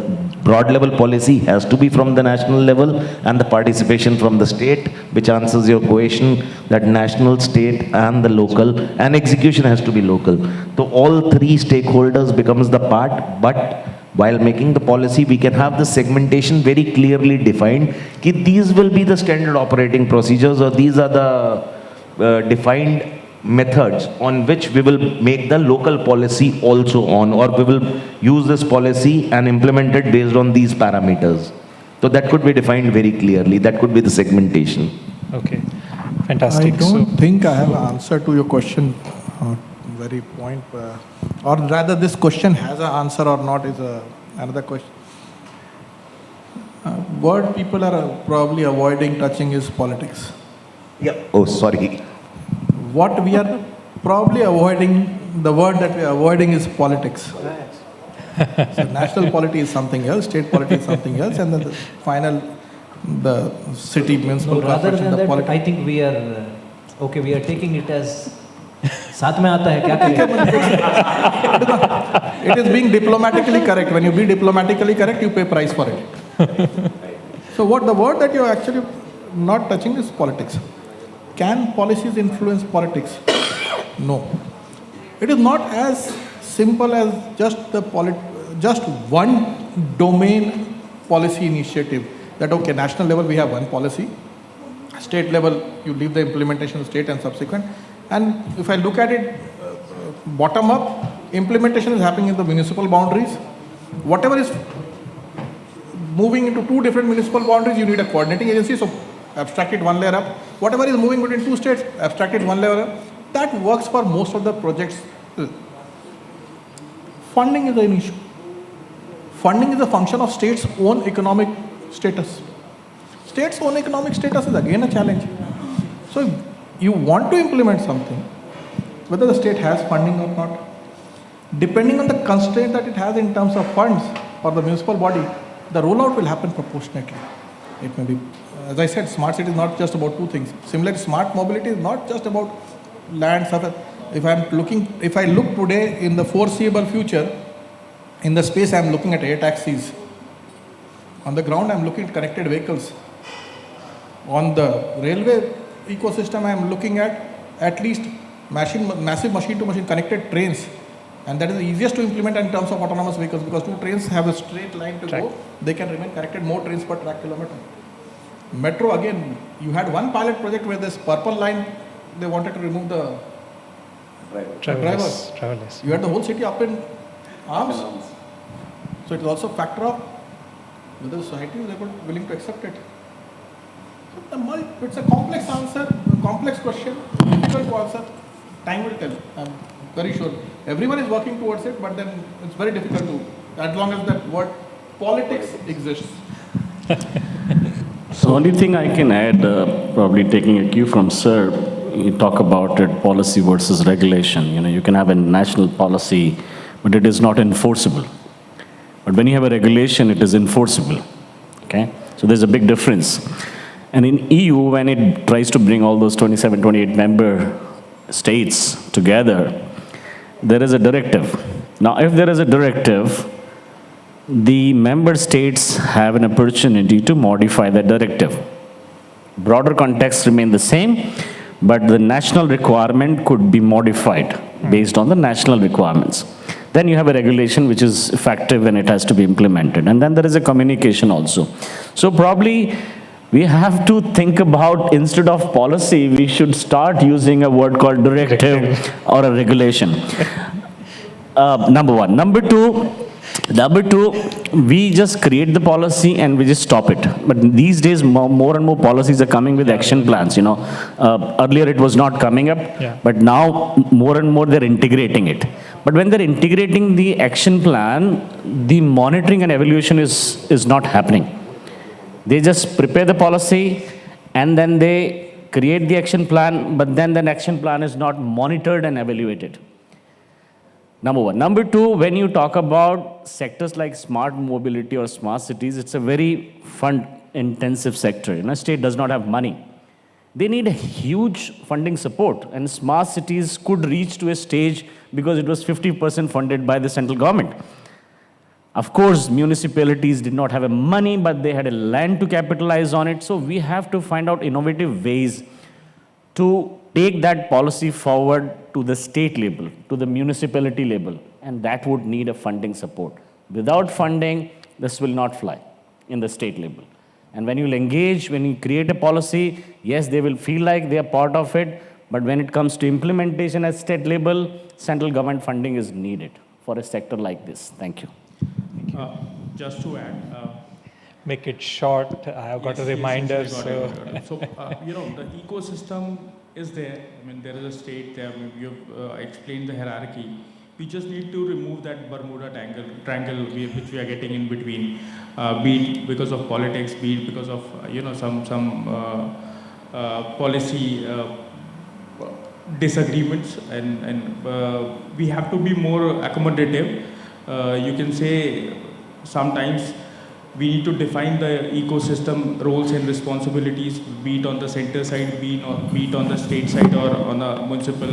broad level policy has to be from the national level and the participation from the state, which answers your question that national, state and the local, and execution has to be local. So all three stakeholders becomes the part, but while making the policy, we can have the segmentation very clearly defined. These will be the standard operating procedures, or these are the defined methods on which we will make the local policy also on, or we will use this policy and implement it based on these parameters. So that could be defined very clearly. That could be the segmentation. Okay, fantastic. I don't think I have an answer to your question, very point, or rather this question has an answer or not is another question. Word people are probably avoiding touching is politics. Yeah. Oh, sorry. What we are probably avoiding, the word that we are avoiding is politics. So national polity is something else, state polity is something else, and then the final, the city, municipal Rather corporation, than the that, politics. I think we are, okay, we are taking it as, साथ में आता है क्या करें? It is being diplomatically correct. When you be diplomatically correct, you pay price for it. So what the word that you are actually not touching is politics. Can policies influence politics? No. It is not as simple as just one domain policy initiative. That okay, national level we have one policy, state level you leave the implementation to state and subsequent. And if I look at it bottom up, implementation is happening in the municipal boundaries. Whatever is moving into two different municipal boundaries, you need a coordinating agency. So abstract it one layer up. Whatever is moving between two states, abstract it one layer up. That works for most of the projects. Funding is an issue. Funding is a function of state's own economic status. State's own economic status is again a challenge. So you want to implement something, whether the state has funding or not, depending on the constraint that it has in terms of funds for the municipal body, the rollout will happen proportionately. It may be, as I said, smart city is not just about two things. Similarly, smart mobility is not just about land, surface. If I look today in the foreseeable future, in the space I am looking at air taxis. On the ground I am looking at connected vehicles. On the railway ecosystem I am looking at least massive machine-to-machine connected trains. And that is the easiest to implement in terms of autonomous vehicles, because two trains have a straight line to go. They can remain connected, more trains per track kilometer. Metro, again, you had one pilot project where this purple line, they wanted to remove the drivers. You had the whole city up in arms. So it is also a factor of whether the society is willing to accept it. So it's a complex answer, complex question, difficult to answer. Time will tell. I'm very sure. Everyone is working towards it, but then it's very difficult to, as long as that word politics exists. So only thing I can add, probably taking a cue from Sir, you talk about it, policy versus regulation. You know, you can have a national policy, but it is not enforceable. But when you have a regulation, it is enforceable. Okay? So there's a big difference. And in EU, when it tries to bring all those 27, 28 member states together, there is a directive. Now, if there is a directive, the member states have an opportunity to modify the directive. Broader context remain the same, but the national requirement could be modified based on the national requirements. Then you have a regulation which is effective and it has to be implemented. And then there is a communication also. So probably we have to think about, instead of policy, we should start using a word called directive or a regulation. Number one. Number two, we just create the policy and we just stop it. But these days, more and more policies are coming with action plans, you know. Earlier it was not coming up, but now more and more they're integrating it. But when they're integrating the action plan, the monitoring and evaluation is not happening. They just prepare the policy and then they create the action plan, but then the action plan is not monitored and evaluated. Number one. Number two, when you talk about sectors like smart mobility or smart cities, it's a very fund-intensive sector. You know, state does not have money. They need a huge funding support, and smart cities could reach to a stage because it was 50% funded by the central government. Of course, municipalities did not have a money, but they had a land to capitalize on it. So we have to find out innovative ways to take that policy forward to the state level, to the municipality level, and that would need a funding support. Without funding, this will not fly in the state level. And when you'll engage, when you create a policy, yes, they will feel like they are part of it, but when it comes to implementation at state level, central government funding is needed for a sector like this. Thank you. Just to add, Make it short. I've got a reminder. Yes, so, you know, the ecosystem is there. I mean, there is a state there. You've explained the hierarchy. We just need to remove that Bermuda triangle which we are getting in between, be it because of politics, be it because of, you know, some policy disagreements, and we have to be more accommodative. You can say sometimes we need to define the ecosystem roles and responsibilities, be it on the center side, be it on the state side, or on the municipal,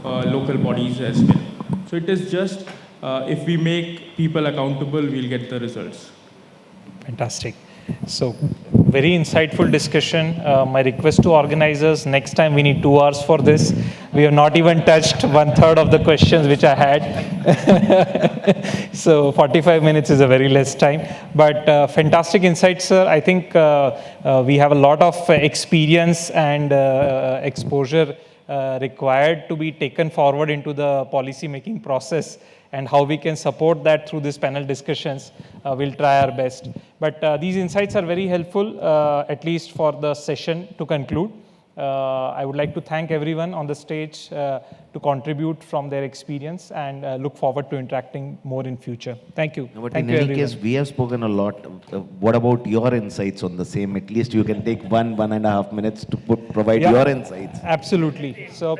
local bodies as well. So it is just, if we make people accountable, we'll get the results. Fantastic. So, very insightful discussion. My request to organizers, next time we need 2 hours for this. We have not even touched 1/3 of the questions which I had. So 45 minutes is a very less time. But fantastic insights, sir. I think we have a lot of experience and exposure required to be taken forward into the policy making process, and how we can support that through this panel discussions. We'll try our best. But these insights are very helpful, at least for the session to conclude. I would like to thank everyone on the stage to contribute from their experience, and look forward to interacting more in future. Thank you. No, but Thank in you, any everyone. case, we have spoken a lot. What about your insights on the same? At least you can take 1.5 minutes to provide your insights. Absolutely. So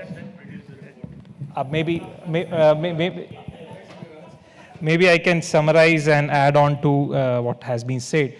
maybe I can summarize and add on to what has been said.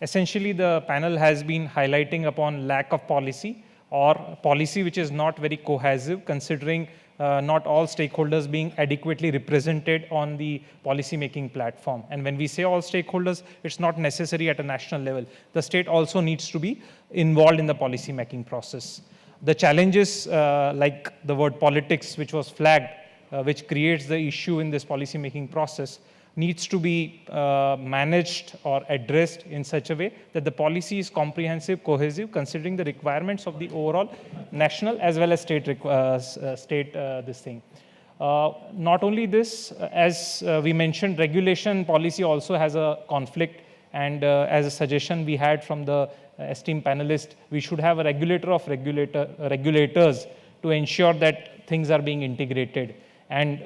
Essentially, the panel has been highlighting upon lack of policy, or policy which is not very cohesive, considering not all stakeholders being adequately represented on the policy-making platform. And when we say all stakeholders, it's not necessary at a national level. The state also needs to be involved in the policy-making process. The challenges, like the word politics, which was flagged, which creates the issue in this policy-making process, needs to be managed or addressed in such a way that the policy is comprehensive, cohesive, considering the requirements of the overall national as well as state this thing. Not only this, as we mentioned, regulation policy also has a conflict, and as a suggestion we had from the esteemed panelists, we should have a regulator of regulators to ensure that things are being integrated. And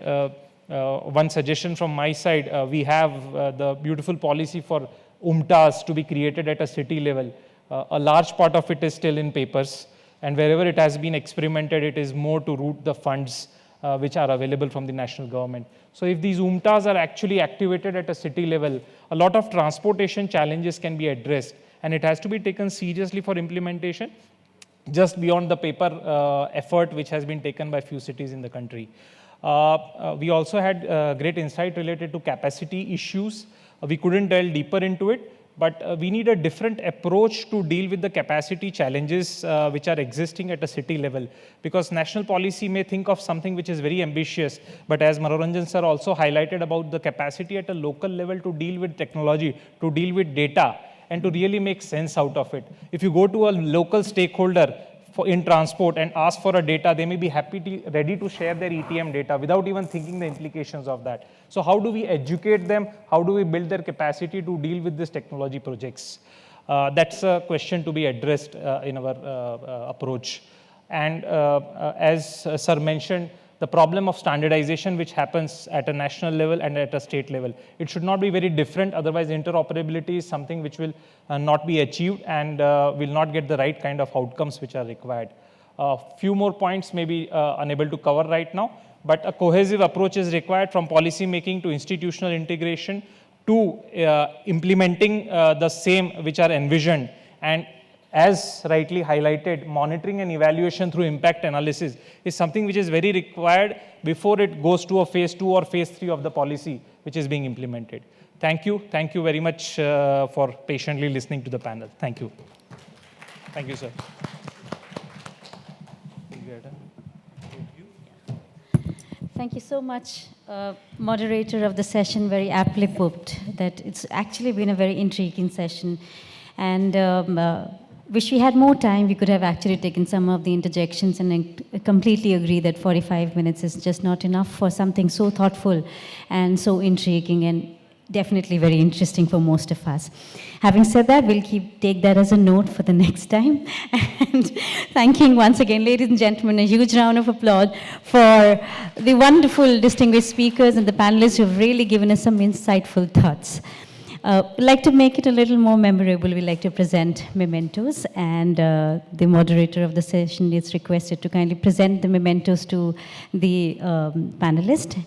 one suggestion from my side, we have the beautiful policy for UMTAs to be created at a city level. A large part of it is still in papers, and wherever it has been experimented, it is more to route the funds which are available from the national government. So if these UMTAs are actually activated at a city level, a lot of transportation challenges can be addressed, and it has to be taken seriously for implementation, just beyond the paper effort which has been taken by few cities in the country. We also had great insight related to capacity issues. We couldn't delve deeper into it, but we need a different approach to deal with the capacity challenges which are existing at a city level. Because national policy may think of something which is very ambitious, but as Manoranjan sir also highlighted about the capacity at a local level to deal with technology, to deal with data, and to really make sense out of it. If you go to a local stakeholder in transport and ask for a data, they may be ready to share their ETM data without even thinking the implications of that. So how do we educate them? How do we build their capacity to deal with these technology projects? That's a question to be addressed in our approach. And as sir mentioned, the problem of standardization which happens at a national level and at a state level. It should not be very different, otherwise interoperability is something which will not be achieved and will not get the right kind of outcomes which are required. Few more points may be unable to cover right now, but a cohesive approach is required from policy making to institutional integration to implementing the same which are envisioned. And as rightly highlighted, monitoring and evaluation through impact analysis is something which is very required before it goes to a phase 2 or phase 3 of the policy which is being implemented. Thank you. Thank you very much for patiently listening to the panel. Thank you. Thank you, sir. Thank you so much, moderator of the session, very aptly put, that it's actually been a very intriguing session. And wish we had more time, we could have actually taken some of the interjections, and I completely agree that 45 minutes is just not enough for something so thoughtful and so intriguing and definitely very interesting for most of us. Having said that, we'll take that as a note for the next time. And thanking once again, ladies and gentlemen, a huge round of applause for the wonderful distinguished speakers and the panelists who have really given us some insightful thoughts. We'd like to make it a little more memorable. We'd like to present mementos, and the moderator of the session is requested to kindly present the mementos to the panelist.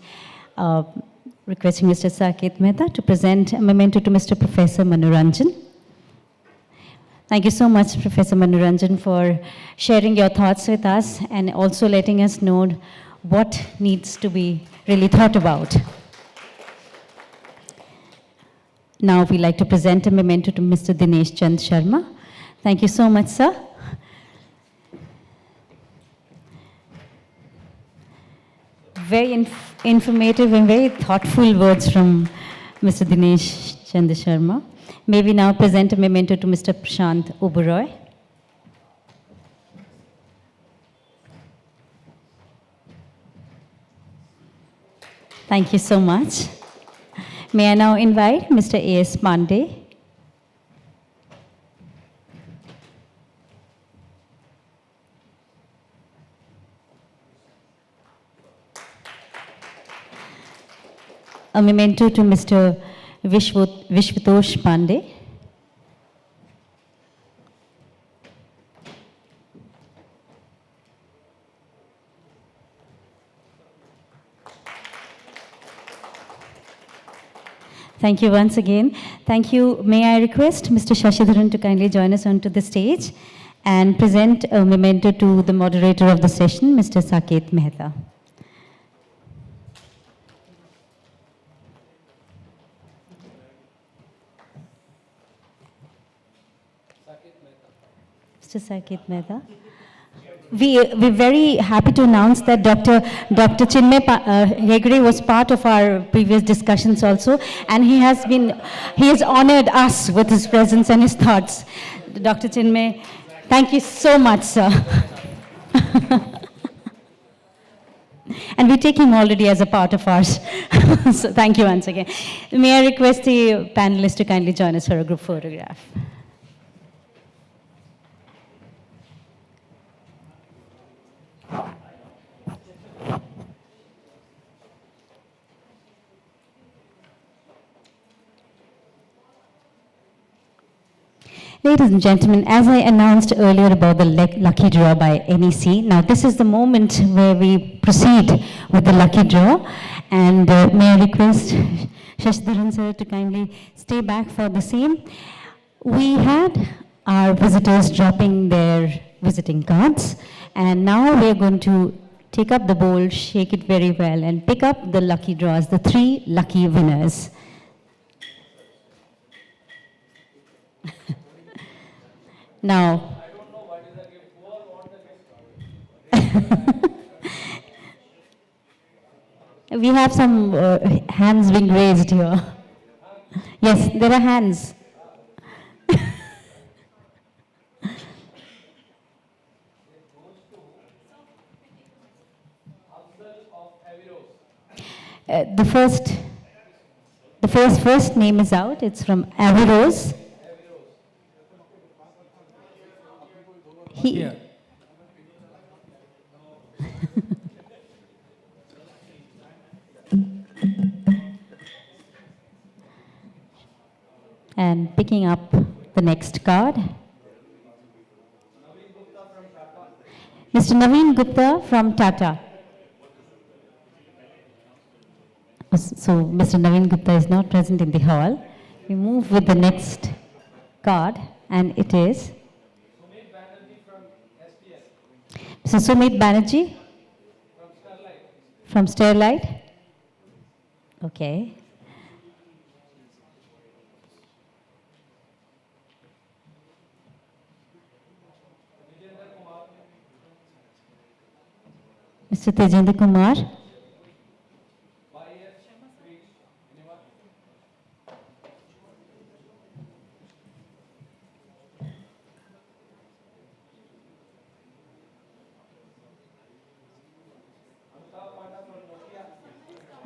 Requesting Mr. Saket Mehta to present a memento to Mr. Professor Manoranjan. Thank you so much, Professor Manoranjan, for sharing your thoughts with us and also letting us know what needs to be really thought about. Now we'd like to present a memento to Mr. Dinesh Chand Sharma. Thank you so much, sir. Very informative and very thoughtful words from Mr. Dinesh Chand Sharma. May we now present a memento to Mr. Prashant Oberoi. Thank you so much. May I now invite Mr. A.S. Pandey. A memento to Mr. Vishwatosh Pandey. Thank you once again. Thank you. May I request Mr. Shashidharan to kindly join us onto the stage and present a memento to the moderator of the session, Mr. Saket Mehta. Mr. Saket Mehta. We're very happy to announce that Dr. Chinmay Hegde was part of our previous discussions also, and he has honored us with his presence and his thoughts. Dr. Chinmay, thank you so much, sir. And we take him already as a part of ours. So thank you once again. May I request the panelists to kindly join us for a group photograph. Ladies and gentlemen, as I announced earlier about the lucky draw by NEC, now this is the moment where we proceed with the lucky draw. And may I request Shashidharan sir to kindly stay back for the same. We had our visitors dropping their visiting cards, and now we are going to take up the bowl, shake it very well, and pick up the lucky draws, the 3 lucky winners. Now, we have some hands being raised here. Yes, there are hands. The first name is out. It's from Awiros. Yeah. And picking up the next card, Mr. Naveen Gupta from Tata. So Mr. Naveen Gupta is not present in the hall. We move with the next card, and it is Mr. Sumit Banerjee from Sterlite. Okay. Mr. Tejendra Kumar.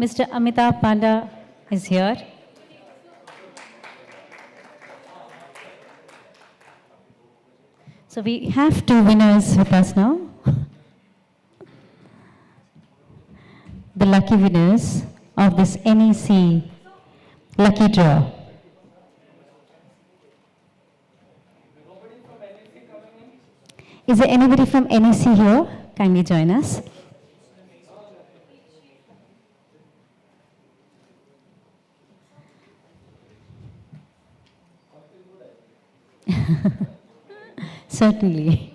Mr. Amitabh Panda is here. So we have 2 winners with us now. The lucky winners of this NEC lucky draw. Is there anybody from NEC here? Kindly join us. Certainly.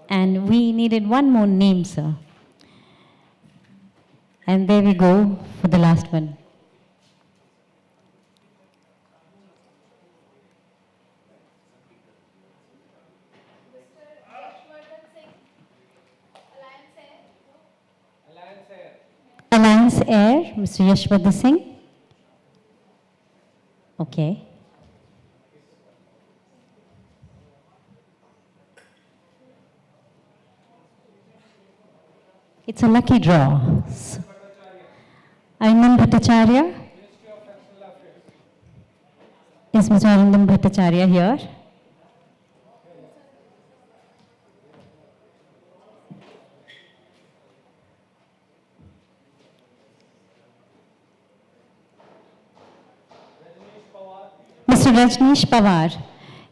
And we needed one more name, sir. And there we go for the last one. Alliance Air, Mr. Yashwardhan Singh. Okay. It's a lucky draw. Arindam Bhattacharya. Is Mr. Arindam Bhattacharya here? Mr. Rajneesh Pawar.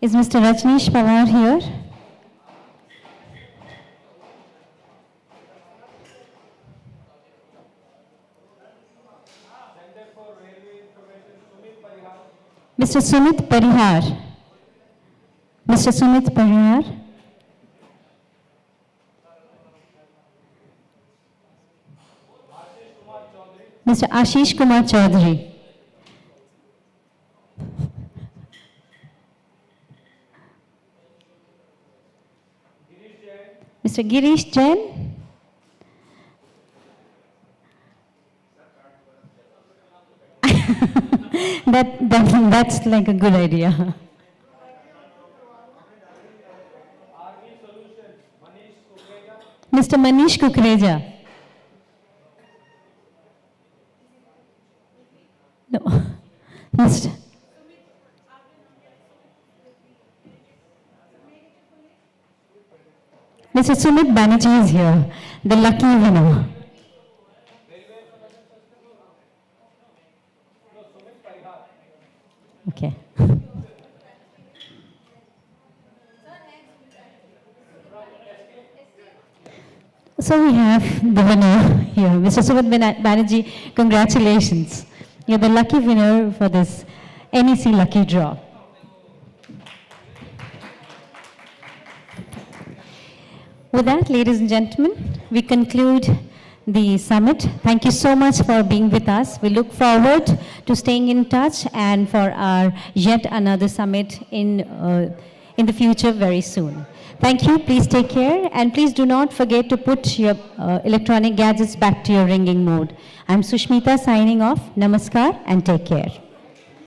Is Mr. Rajneesh Pawar here? Mr. Sumit Parihar. Mr. Sumit Parihar. Mr. Ashish Kumar Chaudhary. Mr. Girish Jain. That's like a good idea. Mr. Manish Kukreja. No. Mr. Mr. Sumit Banerjee is here, the lucky winner. Okay. So we have the winner here, Mr. Sumit Banerjee. Congratulations. You're the lucky winner for this NEC lucky draw. With that, ladies and gentlemen, we conclude the summit. Thank you so much for being with us. We look forward to staying in touch and for our yet another summit in the future very soon. Thank you. Please take care, and please do not forget to put your electronic gadgets back to your ringing mode. I'm Sushmita signing off. Namaskar and take care.